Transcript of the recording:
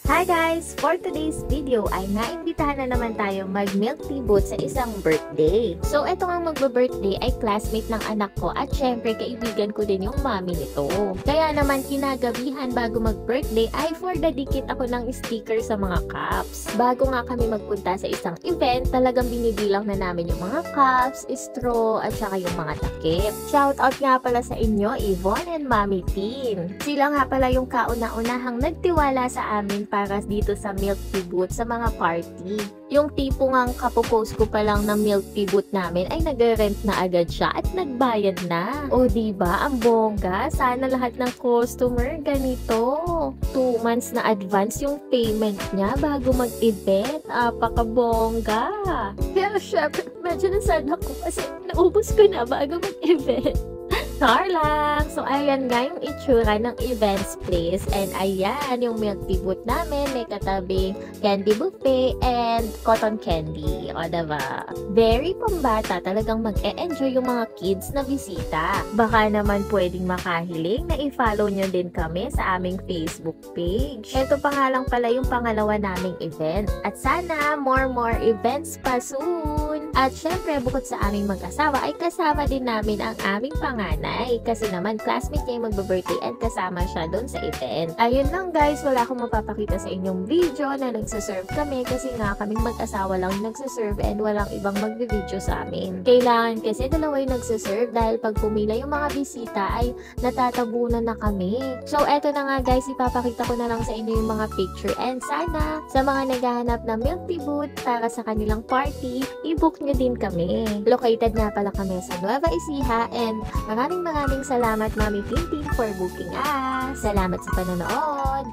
Hi guys! For today's video ay naimbitahan na naman tayo mag-milk tea booth sa isang birthday. So ito nga magbe-birthday ay classmate ng anak ko at syempre kaibigan ko din yung mami nito. Kaya naman kinagabihan bago mag-birthday ay for the dikit ako ng sticker sa mga cups. Bago nga kami magpunta sa isang event, talagang binibilang na namin yung mga cups, straw at saka yung mga takip. Shoutout nga pala sa inyo, Yvonne and Mami Tin. Sila nga pala yung kauna-unahang nagtiwala sa amin para dito sa milk tea booth sa mga party. Yung tipo ngang kapopost ko pa lang ng milk tea booth namin ay nag-rent na agad siya at nagbayad na. O diba, ang bongga. Sana lahat ng customer ganito. 2 months na advance yung payment niya bago mag-event. Apakabongga. Pero syempre, medyo nasad ako kasi naubos ko na bago mag-event. Char lang! So, ayan nga yung itsura ng events place. And ayan, yung milk tea booth namin. May katabing candy buffet and cotton candy. O, diba? Very pambata. Talagang mag-e-enjoy yung mga kids na bisita. Baka naman pwedeng makahiling na i-follow nyo din kami sa aming Facebook page. Ito pa nga lang pala yung pangalawa naming event. At sana, more events pa soon! At syempre, bukod sa aming mag-asawa, ay kasama din namin ang aming panganay. Kasi naman, classmate niya yung magbe-birthday and kasama siya doon sa event. Ayun lang guys, wala akong mapapakita sa inyong video na nagsaserve kami kasi nga kaming mag-asawa lang nagsaserve and walang ibang magbe-video sa amin. Kailangan kasi dalawa yung nagsaserve dahil pag pumila yung mga bisita ay natatabunan na kami. So, eto na nga guys, ipapakita ko na lang sa inyo yung mga picture and sana sa mga naghahanap ng milk tea booth para sa kanilang party, i-book nyo din kami. Located nga pala kami sa Nueva Ecija and maraming salamat Mami Tintin for booking us. Salamat sa panonood!